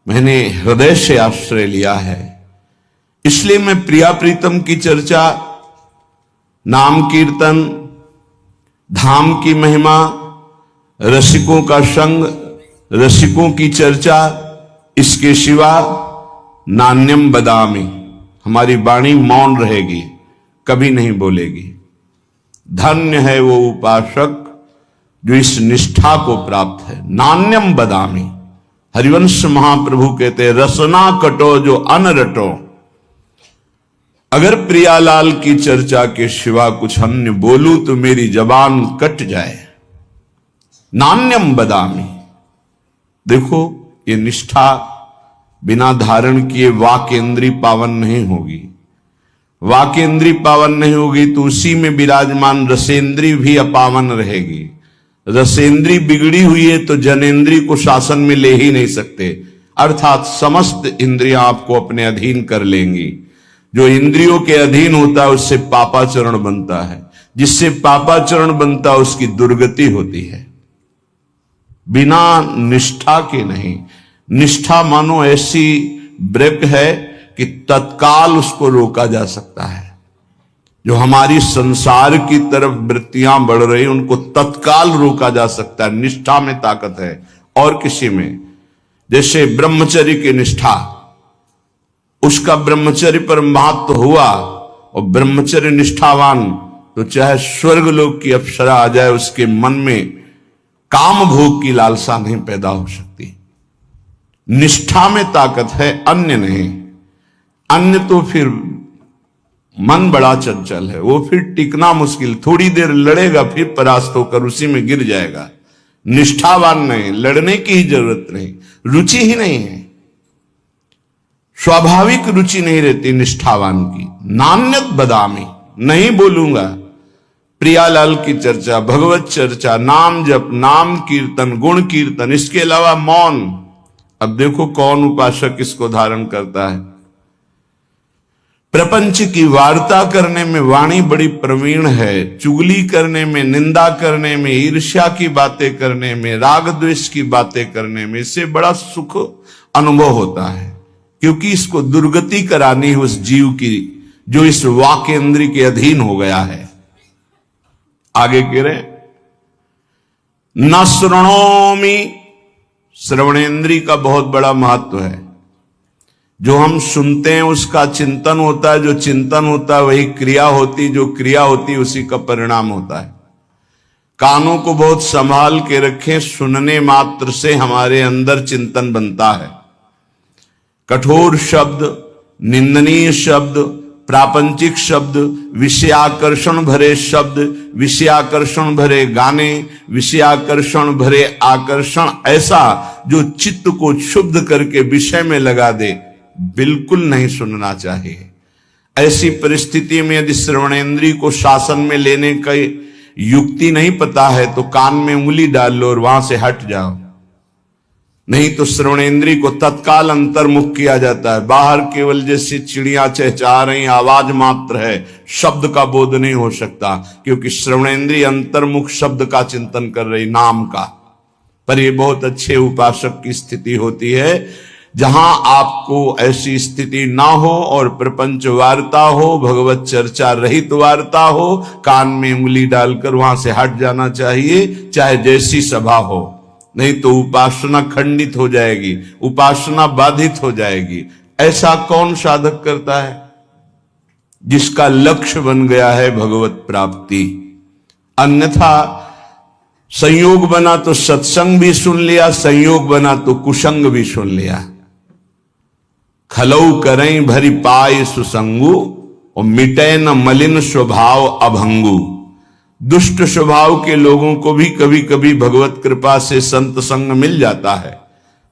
मैंने हृदय से आश्रय लिया है। इसलिए मैं प्रिया प्रीतम की चर्चा, नाम कीर्तन, धाम की महिमा, रसिकों का संग, रसिकों की चर्चा, इसके सिवा नान्यम बदामी, हमारी वाणी मौन रहेगी, कभी नहीं बोलेगी। धन्य है वो उपासक जो इस निष्ठा को प्राप्त है। नान्यम बदामी, हरिवंश महाप्रभु कहते हैं, रसना कटो जो अन रटो। अगर प्रियालाल की चर्चा के सिवा कुछ अन्य बोलूं तो मेरी जबान कट जाए। नान्यम बदामी, देखो ये निष्ठा बिना धारण किए वाक्येंद्री पावन नहीं होगी। वाक्येंद्री पावन नहीं होगी तो उसी में विराजमान रसेंद्री भी अपावन रहेगी। रसेंद्री बिगड़ी हुई है तो जनेंद्री को शासन में ले ही नहीं सकते, अर्थात समस्त इंद्रियां आपको अपने अधीन कर लेंगी। जो इंद्रियों के अधीन होता है उससे पापाचरण बनता है, जिससे पापाचरण बनता है उसकी दुर्गति होती है। बिना निष्ठा के नहीं। निष्ठा मानो ऐसी ब्रेक है कि तत्काल उसको रोका जा सकता है। जो हमारी संसार की तरफ वृत्तियां बढ़ रही उनको तत्काल रोका जा सकता है। निष्ठा में ताकत है और किसी में। जैसे ब्रह्मचर्य की निष्ठा, उसका ब्रह्मचर्य पर महत्व हुआ और ब्रह्मचर्य निष्ठावान तो चाहे स्वर्ग लोक की अप्सरा आ जाए उसके मन में काम भोग की लालसा नहीं पैदा हो सकती। निष्ठा में ताकत है, अन्य नहीं। अन्य तो फिर मन बड़ा चंचल है, वो फिर टिकना मुश्किल, थोड़ी देर लड़ेगा फिर परास्त होकर उसी में गिर जाएगा। निष्ठावान नहीं, लड़ने की ही जरूरत नहीं, रुचि ही नहीं है, स्वाभाविक रुचि नहीं रहती निष्ठावान की। नान्यत बदामी, नहीं बोलूंगा। प्रियालाल की चर्चा, भगवत चर्चा, नाम जप, नाम कीर्तन, गुण कीर्तन, इसके अलावा मौन। अब देखो कौन उपासक इसको धारण करता है। प्रपंच की वार्ता करने में वाणी बड़ी प्रवीण है, चुगली करने में, निंदा करने में, ईर्ष्या की बातें करने में, राग द्वेष की बातें करने में, इससे बड़ा सुख अनुभव होता है, क्योंकि इसको दुर्गति करानी है उस जीव की जो इस वाक्येंद्री के अधीन हो गया है। आगे कह रहे न श्रृणोमि, श्रवणेन्द्री का बहुत बड़ा महत्व है। जो हम सुनते हैं उसका चिंतन होता है, जो चिंतन होता है वही क्रिया होती, जो क्रिया होती उसी का परिणाम होता है। कानों को बहुत संभाल के रखें, सुनने मात्र से हमारे अंदर चिंतन बनता है। कठोर शब्द, निंदनीय शब्द, प्रापंचिक शब्द, विषयाकर्षण भरे शब्द, विषयाकर्षण भरे गाने, विषयाकर्षण भरे आकर्षण, ऐसा जो चित्त को क्षुब्ध करके विषय में लगा दे, बिल्कुल नहीं सुनना चाहिए। ऐसी परिस्थिति में यदि श्रवणेन्द्रिय को शासन में लेने की युक्ति नहीं पता है तो कान में उंगली डाल लो और वहां से हट जाओ, नहीं तो श्रवणेन्द्रिय को तत्काल अंतर्मुख किया जाता है। बाहर केवल जैसी चिड़ियां चहचहा रही, आवाज मात्र है, शब्द का बोध नहीं हो सकता, क्योंकि श्रवणेन्द्रिय अंतर्मुख शब्द का चिंतन कर रही, नाम का। पर यह बहुत अच्छे उपासक की स्थिति होती है जहां आपको ऐसी स्थिति ना हो और प्रपंच वार्ता हो, भगवत चर्चा रहित वार्ता हो, कान में उंगली डालकर वहां से हट जाना चाहिए, चाहे जैसी सभा हो, नहीं तो उपासना खंडित हो जाएगी, उपासना बाधित हो जाएगी। ऐसा कौन साधक करता है? जिसका लक्ष्य बन गया है भगवत प्राप्ति। अन्यथा संयोग बना तो सत्संग भी सुन लिया, संयोग बना तो कुसंग भी सुन लिया। खलऊ करें भरी पाए सुसंगु और मिटे न मलिन स्वभाव अभंगु। दुष्ट स्वभाव के लोगों को भी कभी कभी भगवत कृपा से संत संग मिल जाता है,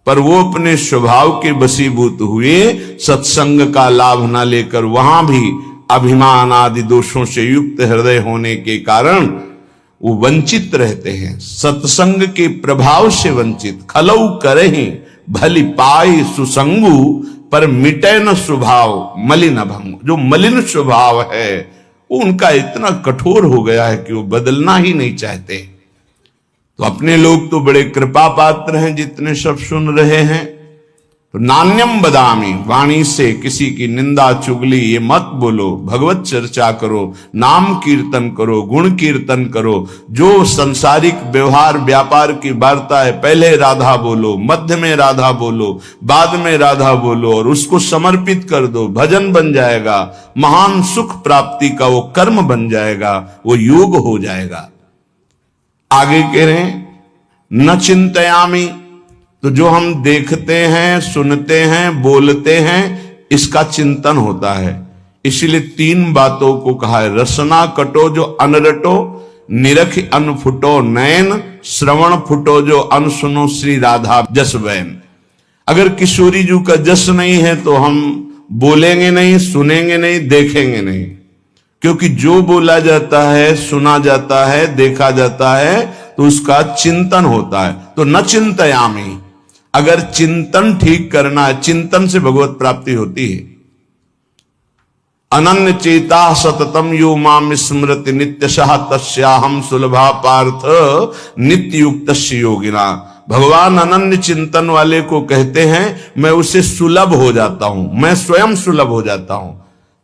पर वो अपने स्वभाव के वशीभूत हुए सत्संग का लाभ न लेकर वहां भी अभिमान आदि दोषों से युक्त हृदय होने के कारण वो वंचित रहते हैं, सत्संग के प्रभाव से वंचित। खलऊ करें भली पाई सुसंगु पर मिटे न स्वभाव मलिन अभंग। जो मलिन स्वभाव है वो उनका इतना कठोर हो गया है कि वो बदलना ही नहीं चाहते। तो अपने लोग तो बड़े कृपा पात्र हैं जितने सब सुन रहे हैं, तो नान्यम बदामी, वाणी से किसी की निंदा चुगली ये मत बोलो, भगवत चर्चा करो, नाम कीर्तन करो, गुण कीर्तन करो। जो संसारिक व्यवहार व्यापार की वार्ता है, पहले राधा बोलो, मध्य में राधा बोलो, बाद में राधा बोलो और उसको समर्पित कर दो, भजन बन जाएगा, महान सुख प्राप्ति का वो कर्म बन जाएगा, वो योग हो जाएगा। आगे कह रहे हैं न चिंतयामी, तो जो हम देखते हैं, सुनते हैं, बोलते हैं, इसका चिंतन होता है। इसलिए 3 बातों को कहा है, रसना कटो जो अनरटो, निरख अन फुटो नयन, श्रवण फुटो जो अन सुनो श्री राधा जस बैन। अगर किशोरी जी का जस नहीं है तो हम बोलेंगे नहीं, सुनेंगे नहीं, देखेंगे नहीं, क्योंकि जो बोला जाता है, सुना जाता है, देखा जाता है तो उसका चिंतन होता है। तो न चिंतयामी, अगर चिंतन ठीक करना है, चिंतन से भगवत प्राप्ति होती है। अनन्य चेता सततम यो माम स्मृति नित्यशः तस्याहम सुलभा पार्थ नित्य युक्त योगिना। भगवान अनन्य चिंतन वाले को कहते हैं मैं उसे सुलभ हो जाता हूं, मैं स्वयं सुलभ हो जाता हूं।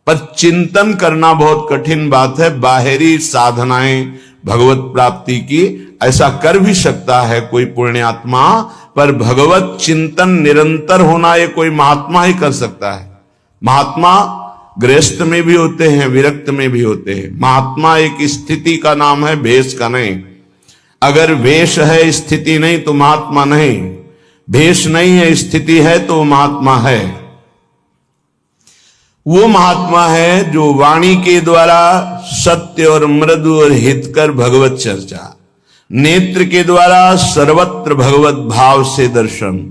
पर चिंतन करना बहुत कठिन बात है। बाहरी साधनाएं भगवत प्राप्ति की ऐसा कर भी सकता है कोई पुण्यात्मा, पर भगवत चिंतन निरंतर होना ये कोई महात्मा ही कर सकता है। महात्मा गृहस्थ में भी होते हैं, विरक्त में भी होते हैं। महात्मा एक स्थिति का नाम है, भेष का नहीं। अगर वेश है, स्थिति नहीं तो महात्मा नहीं। भेष नहीं है, स्थिति है तो महात्मा है। वो महात्मा है जो वाणी के द्वारा सत्य और मृदु और हितकर भगवत चर्चा, नेत्र के द्वारा सर्वत्र भगवत भाव से दर्शन,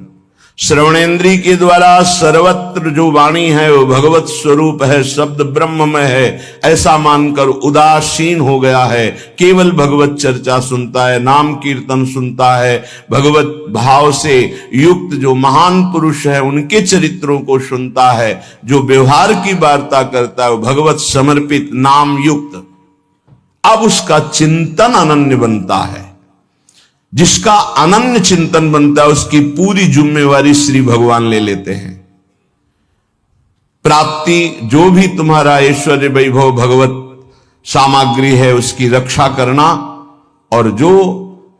श्रवणेन्द्रिय के द्वारा सर्वत्र जो वाणी है वो भगवत स्वरूप है, शब्द ब्रह्म में है, ऐसा मानकर उदासीन हो गया है, केवल भगवत चर्चा सुनता है, नाम कीर्तन सुनता है, भगवत भाव से युक्त जो महान पुरुष है उनके चरित्रों को सुनता है, जो व्यवहार की वार्ता करता है वो भगवत समर्पित नाम युक्त। अब उसका चिंतन अनन्य बनता है। जिसका अनन्य चिंतन बनता है उसकी पूरी जिम्मेवारी श्री भगवान ले लेते हैं। प्राप्ति जो भी तुम्हारा ऐश्वर्य वैभव भगवत सामग्री है उसकी रक्षा करना, और जो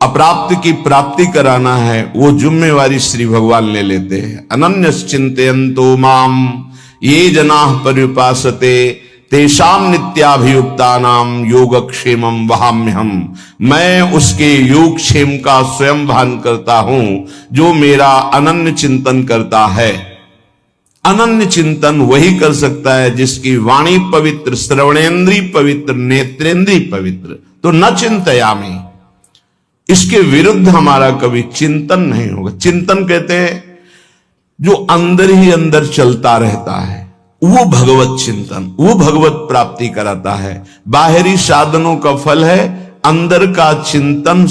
अप्राप्त की प्राप्ति कराना है वो जिम्मेवारी श्री भगवान ले लेते हैं। अनन्य चिंतयन्तो माम ये जनाः पर्युपासते तेषाम नित्याभियुक्तानाम योगक्षेमम वहाम्यहम। मैं उसके योगक्षेम का स्वयं भान करता हूं जो मेरा अनन्य चिंतन करता है। अनन्य चिंतन वही कर सकता है जिसकी वाणी पवित्र, श्रवणेन्द्रिय पवित्र, नेत्रेंद्रिय पवित्र। तो न चिंतयामी, इसके विरुद्ध हमारा कभी चिंतन नहीं होगा। चिंतन कहते हैं जो अंदर ही अंदर चलता रहता है, वो भगवत चिंतन, वो भगवत प्राप्ति कराता है। बाहरी साधनों का फल है अंदर का चिंतन,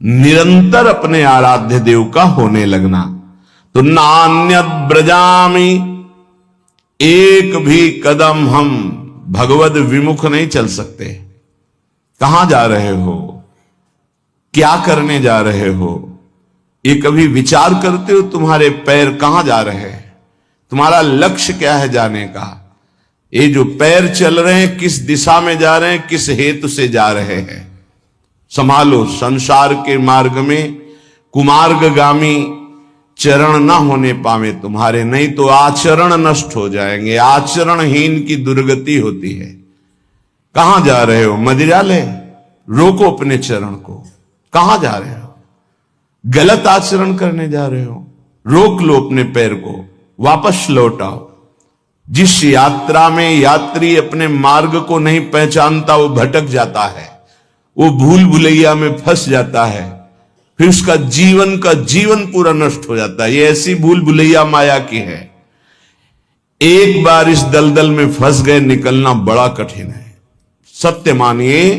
निरंतर अपने आराध्य देव का होने लगना। तो नान्यद ब्रजामी, एक भी कदम हम भगवद विमुख नहीं चल सकते। कहां जा रहे हो, क्या करने जा रहे हो, ये कभी विचार करते हो? तुम्हारे पैर कहां जा रहे हैं, तुम्हारा लक्ष्य क्या है जाने का? ये जो पैर चल रहे हैं किस दिशा में जा रहे हैं, किस हेतु से जा रहे हैं? संभालो। संसार के मार्ग में कुमार्गगामी चरण न होने पावे तुम्हारे, नहीं तो आचरण नष्ट हो जाएंगे। आचरणहीन की दुर्गति होती है। कहां जा रहे हो? मदिरालय? रोको अपने चरण को। कहां जा रहे हो? गलत आचरण करने जा रहे हो? रोक लो अपने पैर को, वापस लौट आओ। जिस यात्रा में यात्री अपने मार्ग को नहीं पहचानता वो भटक जाता है, वो भूल भुलैया में फंस जाता है, फिर उसका जीवन पूरा नष्ट हो जाता है। ये ऐसी भूल भुलैया माया की है। एक बार इस दलदल में फंस गए, निकलना बड़ा कठिन है। सत्य मानिए,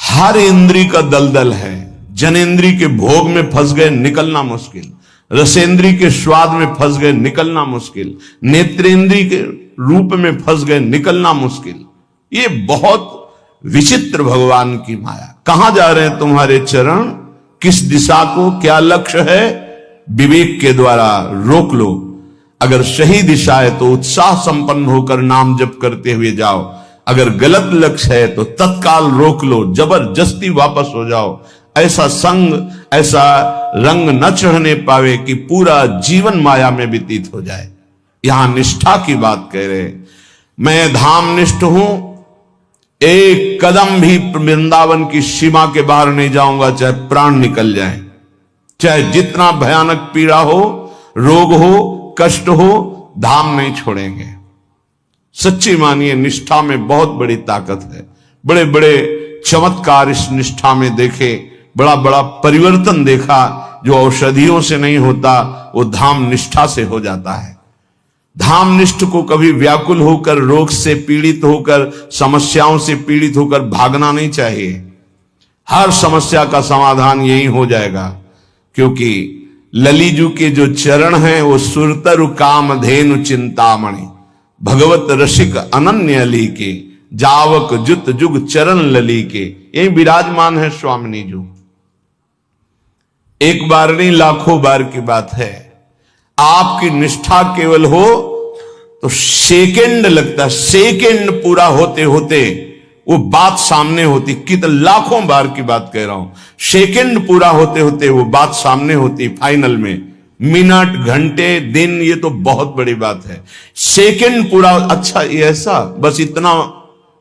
हर इंद्री का दलदल है। जनेन्द्री के भोग में फंस गए, निकलना मुश्किल। रसेंद्री के स्वाद में फंस गए, निकलना मुश्किल। नेत्रेंद्री के रूप में फंस गए, निकलना मुश्किल। ये बहुत विचित्र भगवान की माया। कहां जा रहे हैं तुम्हारे चरण, किस दिशा को, क्या लक्ष्य है, विवेक के द्वारा रोक लो। अगर सही दिशा है तो उत्साह संपन्न होकर नाम जप करते हुए जाओ। अगर गलत लक्ष्य है तो तत्काल रोक लो, जबरदस्ती वापस हो जाओ। ऐसा संग, ऐसा रंग न चढ़ने पावे कि पूरा जीवन माया में व्यतीत हो जाए। यहां निष्ठा की बात कह रहे। मैं धाम निष्ठ हूं, एक कदम भी वृंदावन की सीमा के बाहर नहीं जाऊंगा, चाहे प्राण निकल जाए, चाहे जितना भयानक पीड़ा हो, रोग हो, कष्ट हो, धाम नहीं छोड़ेंगे। सच्ची मानिए, निष्ठा में बहुत बड़ी ताकत है। बड़े बड़े चमत्कार इस निष्ठा में देखे, बड़ा बड़ा परिवर्तन देखा। जो औषधियों से नहीं होता वो धाम निष्ठा से हो जाता है। धाम निष्ठ को कभी व्याकुल होकर, रोग से पीड़ित होकर, समस्याओं से पीड़ित होकर भागना नहीं चाहिए। हर समस्या का समाधान यही हो जाएगा, क्योंकि ललीजू के जो चरण हैं वो सुरतरु काम धेनु चिंतामणि, भगवत रसिक अनन्य अली के, जावक जुत जुग चरण लली के, यही विराजमान है स्वामिनी जी। एक बार नहीं, लाखों बार की बात है। आपकी निष्ठा केवल हो तो सेकंड लगता है, सेकंड पूरा होते होते वो बात सामने होती। कितने लाखों बार की बात कह रहा हूं, सेकंड पूरा होते होते वो बात सामने होती। फाइनल में मिनट, घंटे, दिन, ये तो बहुत बड़ी बात है। सेकंड पूरा, अच्छा ये ऐसा, बस इतना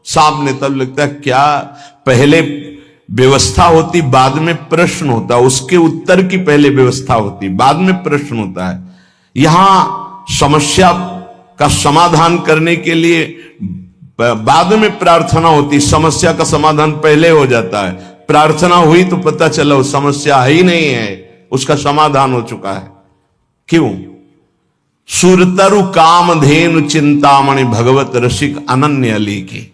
सामने तब लगता है। क्या पहले व्यवस्था होती, बाद में प्रश्न होता, उसके उत्तर की पहले व्यवस्था होती, बाद में प्रश्न होता है। यहां समस्या का समाधान करने के लिए बाद में प्रार्थना होती, समस्या का समाधान पहले हो जाता है। प्रार्थना हुई तो पता चला वो समस्या ही नहीं है, उसका समाधान हो चुका है। क्यों? सुरतरु काम धेनु चिंतामणि, भगवत रसिक अनन्य अली की।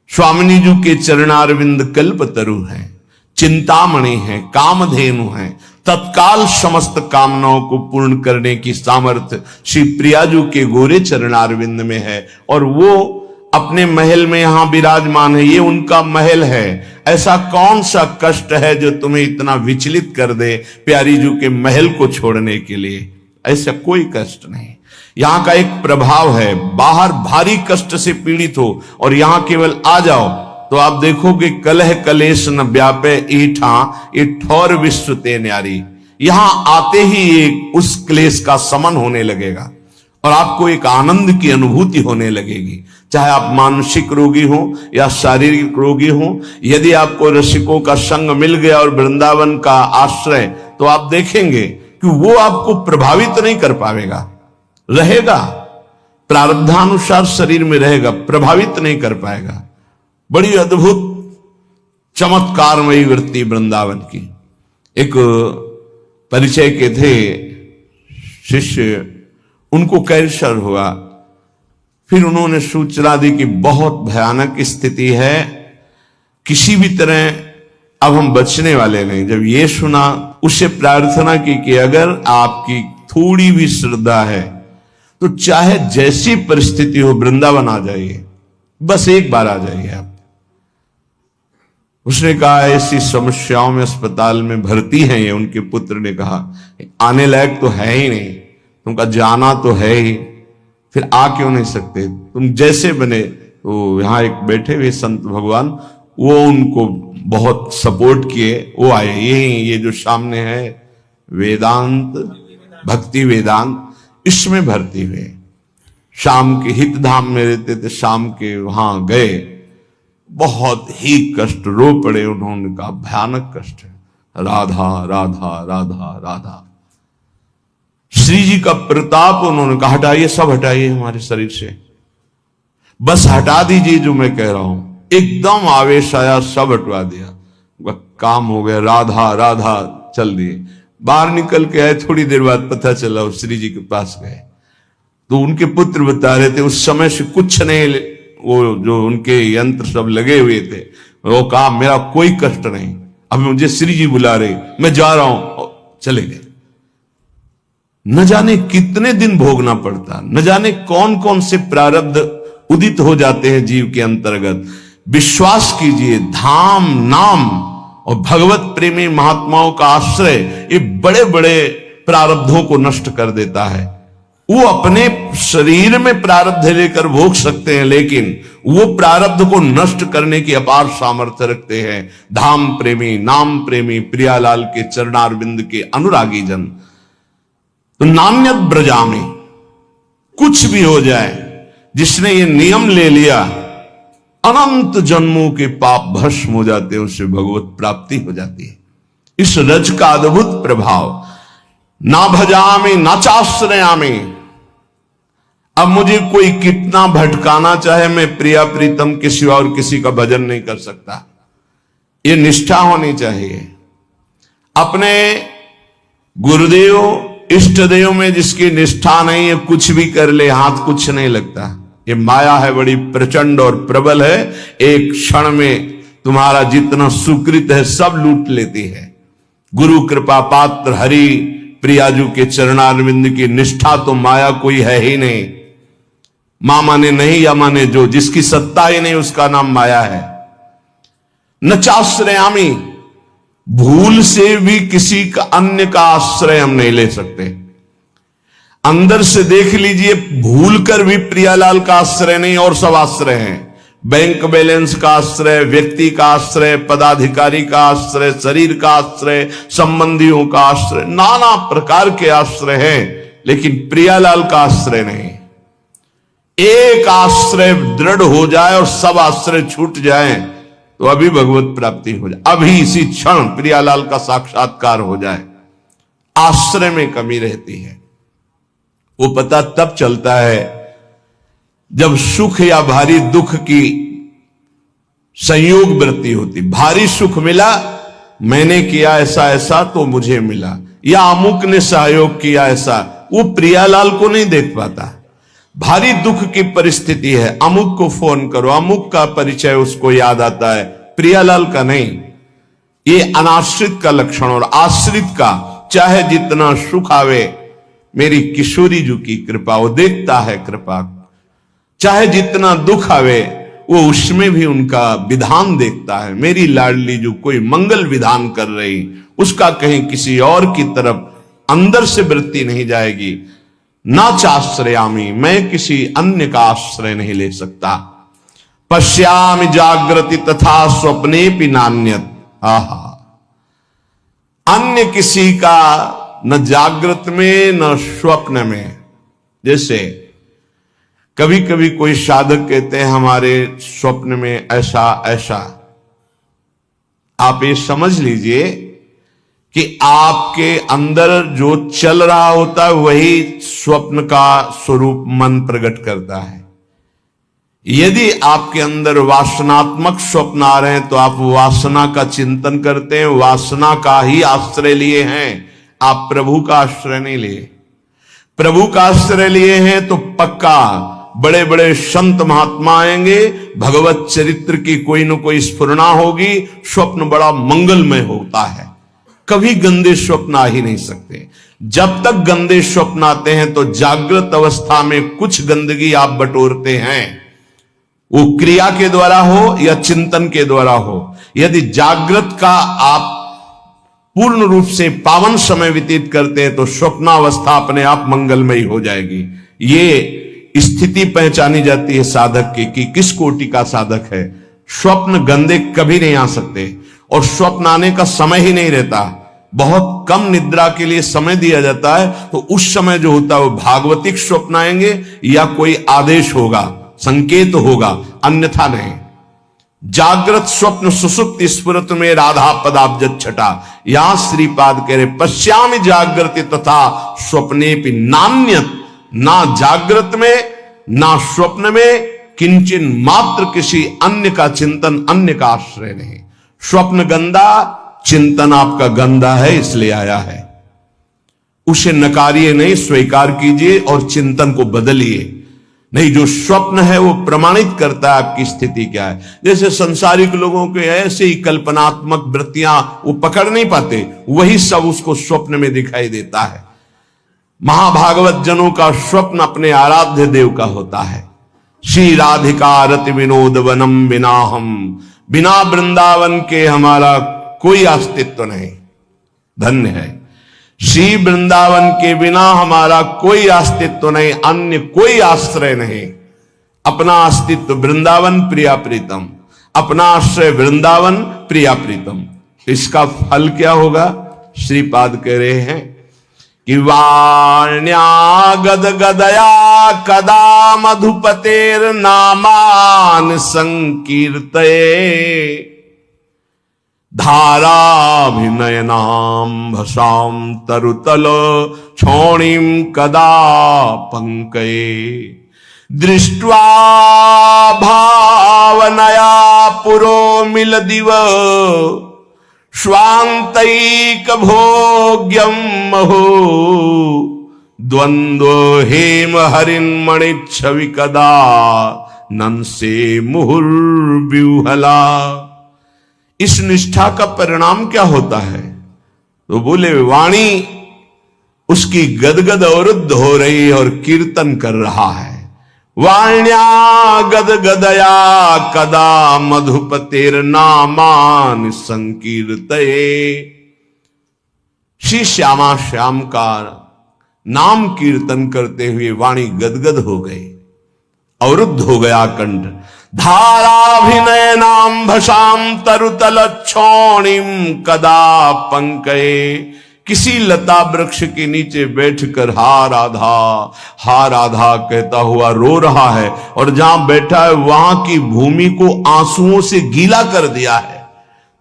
स्वामिनी जी के चरणारविंद कल्पतरु हैं, चिंतामणि हैं, कामधेनु हैं। तत्काल समस्त कामनाओं को पूर्ण करने की सामर्थ्य श्री प्रियाजू के गोरे चरणारविंद में है, और वो अपने महल में यहां विराजमान है। ये उनका महल है। ऐसा कौन सा कष्ट है जो तुम्हें इतना विचलित कर दे प्यारी जू के महल को छोड़ने के लिए? ऐसा कोई कष्ट नहीं। यहां का एक प्रभाव है, बाहर भारी कष्ट से पीड़ित हो और यहां केवल आ जाओ तो आप देखोगे कलह कलेश न व्यापे ईठा, ये ठौर विश्व ते न्यारी। यहां आते ही एक उस क्लेश का समन होने लगेगा और आपको एक आनंद की अनुभूति होने लगेगी। चाहे आप मानसिक रोगी हो या शारीरिक रोगी हो, यदि आपको रसिकों का संग मिल गया और वृंदावन का आश्रय, तो आप देखेंगे कि वो आपको प्रभावित नहीं कर पाएगा। रहेगा, प्रारब्धानुसार शरीर में रहेगा, प्रभावित नहीं कर पाएगा। बड़ी अद्भुत चमत्कारमयी वृत्ति वृंदावन की। एक परिचय के थे शिष्य, उनको कैंसर हुआ। फिर उन्होंने सूचना दी कि बहुत भयानक स्थिति है, किसी भी तरह अब हम बचने वाले नहीं। जब ये सुना, उससे प्रार्थना की कि अगर आपकी थोड़ी भी श्रद्धा है तो चाहे जैसी परिस्थिति हो वृंदावन आ जाइए, बस एक बार आ जाइए आप। उसने कहा ऐसी समस्याओं में अस्पताल में भर्ती हैं ये। उनके पुत्र ने कहा आने लायक तो है ही नहीं, तुमका जाना तो है ही, फिर आ क्यों नहीं सकते? तुम जैसे बने। तो यहां एक बैठे हुए संत भगवान, वो उनको बहुत सपोर्ट किए, वो आए। ये जो सामने है वेदांत, भक्ति वेदांत, इसमें भर्ती हुए। शाम के हित धाम में रहते थे, शाम के वहां गए, बहुत ही कष्ट, रो पड़े। उन्होंने कहा भयानक कष्ट है, राधा राधा राधा राधा। श्री जी का प्रताप, उन्होंने कहा हटाइए, सब हटाइए हमारे शरीर से, बस हटा दीजिए जो मैं कह रहा हूं। एकदम आवेश आया, सब हटवा दिया, काम हो गया। राधा राधा चल दिए। बाहर निकल के आए, थोड़ी देर बाद पता चला वो श्री जी के पास गए। तो उनके पुत्र बता रहे थे उस समय से कुछ नहीं, वो जो उनके यंत्र सब लगे हुए थे, वो कहा मेरा कोई कष्ट नहीं, अब मुझे श्री जी बुला रहे, मैं जा रहा हूं, चले गए। न जाने कितने दिन भोगना पड़ता, न जाने कौन कौन से प्रारब्ध उदित हो जाते हैं जीव के अंतर्गत। विश्वास कीजिए, धाम, नाम और भगवत प्रेमी महात्माओं का आश्रय, ये बड़े बड़े प्रारब्धों को नष्ट कर देता है। वो अपने शरीर में प्रारब्ध लेकर भोग सकते हैं, लेकिन वो प्रारब्ध को नष्ट करने की अपार सामर्थ्य रखते हैं धाम प्रेमी, नाम प्रेमी, प्रियालाल के चरणारविंद के अनुरागी जन। तो नान्यत ब्रजामि, कुछ भी हो जाए, जिसने ये नियम ले लिया अनंत जन्मों के पाप भस्म हो जाते हैं, उससे भगवत प्राप्ति हो जाती है। इस रज का अद्भुत प्रभाव। ना भजामि ना चाश्रयामि, अब मुझे कोई कितना भटकाना चाहे, मैं प्रिया प्रीतम के सिवा और किसी का भजन नहीं कर सकता। ये निष्ठा होनी चाहिए। अपने गुरुदेव इष्ट देव में जिसकी निष्ठा नहीं है, कुछ भी कर ले हाथ कुछ नहीं लगता। ये माया है, बड़ी प्रचंड और प्रबल है, एक क्षण में तुम्हारा जितना सुकृत है सब लूट लेती है। गुरु कृपा पात्र हरि प्रियाजू के चरणारविंद की निष्ठा तो माया कोई है ही नहीं। मां माने नहीं या माने जो, जिसकी सत्ता ही नहीं उसका नाम माया है। न चाश्रयामी, भूल से भी किसी का अन्य का आश्रय हम नहीं ले सकते। अंदर से देख लीजिए, भूल कर भी प्रियालाल का आश्रय नहीं और सब आश्रय हैं। बैंक बैलेंस का आश्रय, व्यक्ति का आश्रय, पदाधिकारी का आश्रय, शरीर का आश्रय, संबंधियों का आश्रय, नाना प्रकार के आश्रय हैं, लेकिन प्रियालाल का आश्रय नहीं। एक आश्रय दृढ़ हो जाए और सब आश्रय छूट जाए तो अभी भगवत प्राप्ति हो जाए, अभी इसी क्षण प्रियालाल का साक्षात्कार हो जाए। आश्रय में कमी रहती है। वो पता तब चलता है जब सुख या भारी दुख की संयोग वृत्ति होती। भारी सुख मिला, मैंने किया ऐसा ऐसा तो मुझे मिला, या अमुक ने सहयोग किया ऐसा, वो प्रियालाल को नहीं देख पाता। भारी दुख की परिस्थिति है, अमुक को फोन करो, अमुक का परिचय उसको याद आता है, प्रियालाल का नहीं। ये अनाश्रित का लक्षण। और आश्रित का चाहे जितना सुख आवे, मेरी किशोरी जी की कृपा, वो देखता है कृपा। चाहे जितना दुख आवे, वो उसमें भी उनका विधान देखता है। मेरी लाडली जो कोई मंगल विधान कर रही, उसका कहीं किसी और की तरफ अंदर से वृत्ति नहीं जाएगी। ना चाश्रयामी, मैं किसी अन्य का आश्रय नहीं ले सकता। पश्यामि जागृति तथा स्वप्ने भी नान्यत। आहा, अन्य किसी का न जागृत में न स्वप्न में। जैसे कभी कभी कोई साधक कहते हैं हमारे स्वप्न में ऐसा ऐसा, आप ये समझ लीजिए कि आपके अंदर जो चल रहा होता है वही स्वप्न का स्वरूप मन प्रकट करता है। यदि आपके अंदर वासनात्मक स्वप्न आ रहे हैं तो आप वासना का चिंतन करते हैं, वासना का ही आश्रय लिए हैं, आप प्रभु का आश्रय नहीं लिए। प्रभु का आश्रय लिए हैं तो पक्का बड़े बड़े संत महात्मा आएंगे, भगवत चरित्र की कोई न कोई स्फुरना होगी, स्वप्न बड़ा मंगलमय होता है। कभी गंदे स्वप्न आ ही नहीं सकते। जब तक गंदे स्वप्न आते हैं तो जागृत अवस्था में कुछ गंदगी आप बटोरते हैं, वो क्रिया के द्वारा हो या चिंतन के द्वारा हो। यदि जागृत का आप पूर्ण रूप से पावन समय व्यतीत करते हैं तो स्वप्नावस्था अपने आप मंगलमयी हो जाएगी। ये स्थिति पहचानी जाती है साधक की कि किस कोटि का साधक है। स्वप्न गंदे कभी नहीं आ सकते और स्वप्न आने का समय ही नहीं रहता। बहुत कम निद्रा के लिए समय दिया जाता है, तो उस समय जो होता है वो भागवतिक स्वप्न आएंगे या कोई आदेश होगा, संकेत होगा, अन्यथा नहीं। जागृत स्वप्न सुसुप्ति स्फुरत में राधा पदाब्ज छटा। यहां श्रीपाद कह रहे पश्यामि जागृति तथा स्वप्ने भी नान्यत। ना जागृत में ना स्वप्न में किंचन मात्र किसी अन्य का चिंतन, अन्य का आश्रय नहीं। स्वप्न गंदा, चिंतन आपका गंदा है, इसलिए आया है। उसे नकारिए नहीं, स्वीकार कीजिए और चिंतन को बदलिए। नहीं, जो स्वप्न है वो प्रमाणित करता है आपकी स्थिति क्या है। जैसे संसारिक लोगों के ऐसे ही कल्पनात्मक वृत्तियां वो पकड़ नहीं पाते, वही सब उसको स्वप्न में दिखाई देता है। महाभागवत जनों का स्वप्न अपने आराध्य देव का होता है। श्री राधिका रति विनोद वनम बिना हम, बिना वृंदावन के हमारा कोई अस्तित्व नहीं। धन्य है श्री वृंदावन के बिना हमारा कोई अस्तित्व नहीं, अन्य कोई आश्रय नहीं। अपना अस्तित्व वृंदावन प्रिया प्रीतम, अपना आश्रय वृंदावन प्रिया प्रीतम। इसका फल क्या होगा? श्रीपाद कह रहे हैं कि वाण्या गद गदया कदा मधुपतेर नामान संकीर्तये धाराभिनयनाम भसाम तरुतल क्षोणीम कदा पंकये दृष्ट्वा भावनया पुरो मिल दिव स्वांतैक भोग्यम महो द्वंद्व हेम हरिन्मणिच्छवि कदा नंसे मुहुर्व्यूहला। इस निष्ठा का परिणाम क्या होता है? तो बोले वाणी उसकी गदगद अवरुद्ध हो रही और कीर्तन कर रहा है। वाण्या गद गदया कदा मधुपतेर नामान संकीर्तये। श्री श्यामा श्याम का नाम कीर्तन करते हुए वाणी गदगद हो गई, अवरुद्ध हो गया कंठ। धाराभिनयनाम भसाम तरुतल क्षोणिम कदा पंकये। किसी लता वृक्ष के नीचे बैठकर हा राधा कहता हुआ रो रहा है, और जहां बैठा है वहां की भूमि को आंसुओं से गीला कर दिया है।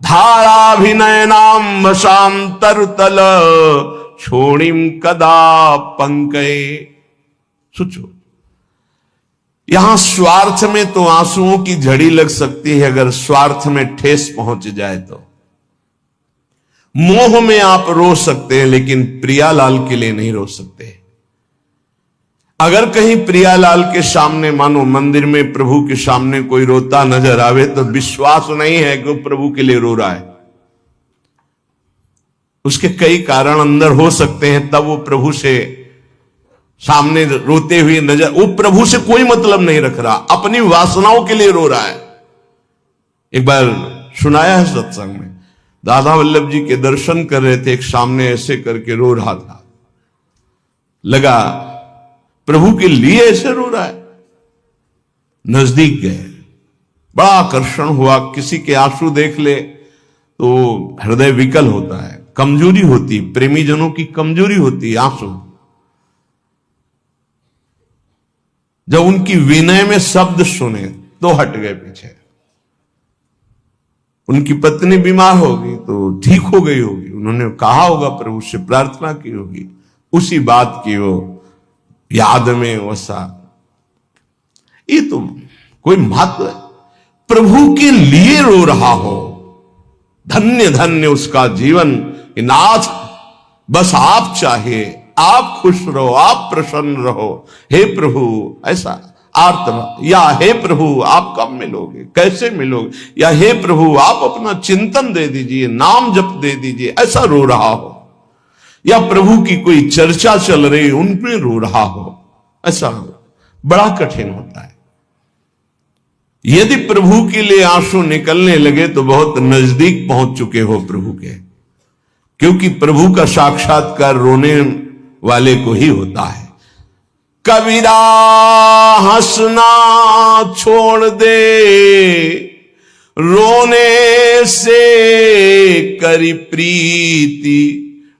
धाराभिनयनाम भसाम तरुतल क्षोणिम कदा पंकये। सोचो, यहां स्वार्थ में तो आंसुओं की झड़ी लग सकती है, अगर स्वार्थ में ठेस पहुंच जाए तो। मोह में आप रो सकते हैं, लेकिन प्रियालाल के लिए नहीं रो सकते। अगर कहीं प्रियालाल के सामने, मानो मंदिर में प्रभु के सामने कोई रोता नजर आवे, तो विश्वास नहीं है कि वो प्रभु के लिए रो रहा है। उसके कई कारण अंदर हो सकते हैं, तब वो प्रभु से सामने रोते हुए नजर, वो प्रभु से कोई मतलब नहीं रख रहा, अपनी वासनाओं के लिए रो रहा है। एक बार सुनाया है सत्संग में, दादा वल्लभ जी के दर्शन कर रहे थे, एक सामने ऐसे करके रो रहा था। लगा प्रभु के लिए ऐसे रो रहा है। नजदीक गए, बड़ा आकर्षण हुआ। किसी के आंसू देख ले तो हृदय विकल होता है, कमजोरी होती, प्रेमी जनों की कमजोरी होती है आंसू। जब उनकी विनय में शब्द सुने तो हट गए पीछे। उनकी पत्नी बीमार होगी तो ठीक हो गई होगी, उन्होंने कहा होगा, प्रभु से प्रार्थना की होगी, उसी बात की वो याद में वसा। ये तो कोई महत्व है। प्रभु के लिए रो रहा हो, धन्य धन्य उसका जीवन। नाथ बस आप चाहिए, आप खुश रहो, आप प्रसन्न रहो, हे प्रभु, ऐसा आर्त। या हे प्रभु आप कब मिलोगे, कैसे मिलोगे, या हे प्रभु आप अपना चिंतन दे दीजिए, नाम जप दे दीजिए, ऐसा रो रहा हो। या प्रभु की कोई चर्चा चल रही, उन पे रो रहा हो, ऐसा हो, बड़ा कठिन होता है। यदि प्रभु के लिए आंसू निकलने लगे तो बहुत नजदीक पहुंच चुके हो प्रभु के, क्योंकि प्रभु का साक्षात्कार रोने वाले को ही होता है। कबीरा हंसना छोड़ दे, रोने से करी प्रीति,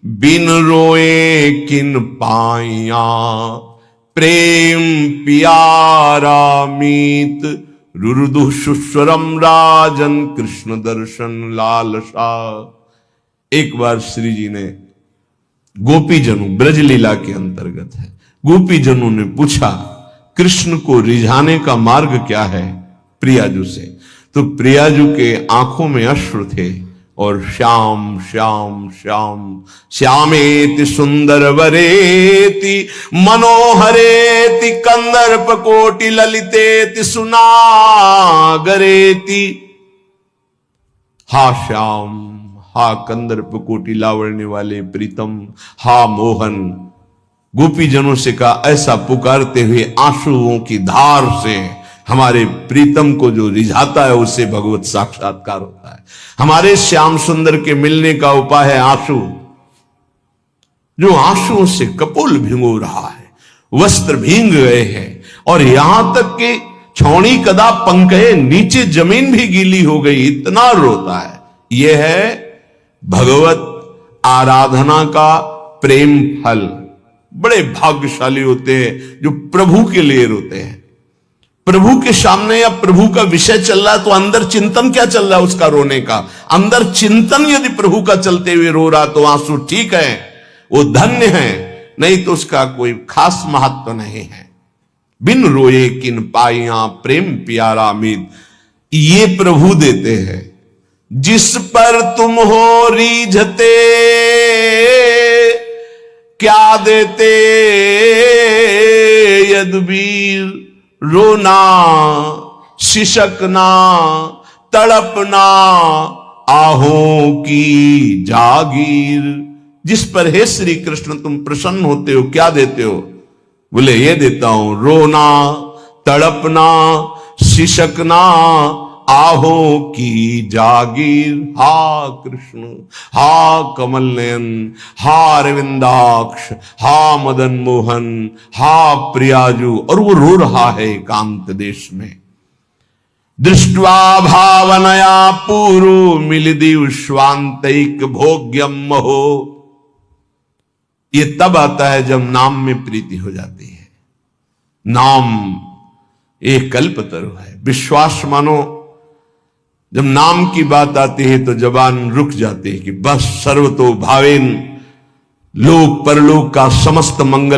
बिन रोए किन पाइया, प्रेम प्यारा मीत, रुरुदु सुस्वरम राजन, कृष्ण दर्शन लालसा। एक बार श्री जी ने गोपी जनों, ब्रज लीला के अंतर्गत है, गोपी जनों ने पूछा कृष्ण को रिझाने का मार्ग क्या है प्रियाजू से। तो प्रियाजू के आंखों में अश्रु थे, और श्याम श्याम श्याम श्यामेति सुंदर वरेति, मनोहरेति कंदर्प कोटि ललितेति सुनागरेति। हा श्याम, हा कंदर्प कोटि लावण्य वाले प्रीतम, हा मोहन। गोपी जनों से कहा, ऐसा पुकारते हुए आंसुओं की धार से हमारे प्रीतम को जो रिझाता है उससे भगवत साक्षात्कार होता है। हमारे श्याम सुंदर के मिलने का उपाय है आंसू। जो आंसुओं से कपोल भिगो रहा है, वस्त्र भींग गए हैं और यहां तक कि छौणी कदा पंखे, नीचे जमीन भी गीली हो गई, इतना रोता है। यह है भगवत आराधना का प्रेम फल। बड़े भाग्यशाली होते हैं जो प्रभु के लिए रोते हैं। प्रभु के सामने या प्रभु का विषय चल रहा है तो अंदर चिंतन क्या चल रहा है उसका रोने का? अंदर चिंतन यदि प्रभु का चलते हुए रो रहा तो आंसू ठीक है, वो धन्य है, नहीं तो उसका कोई खास महत्व नहीं है। बिन रोए किन पाइया प्रेम प्यारा मीत, ये प्रभु देते हैं। जिस पर तुम हो रीझते क्या देते यदबीर, रोना सिसकना तड़पना आहों की जागीर। जिस पर हे श्री कृष्ण तुम प्रसन्न होते हो क्या देते हो? बोले ये देता हूं, रोना तड़पना सिसकना आहों की जागीर। हा कृष्ण, हा कमल नयन, हा अरविंदाक्ष, हा मदन मोहन, हा प्रियाजू। और वो रो रहा है एकांत देश में। दृष्ट्वा भावनया पूरो मिलिदिव स्वांतैक भोग्यम महो। ये तब आता है जब नाम में प्रीति हो जाती है। नाम एक कल्पतरु है। विश्वास मानो जब नाम की बात आती है तो जबान रुक जाती है कि बस सर्वतो भावेन, लोक परलोक का समस्त मंगल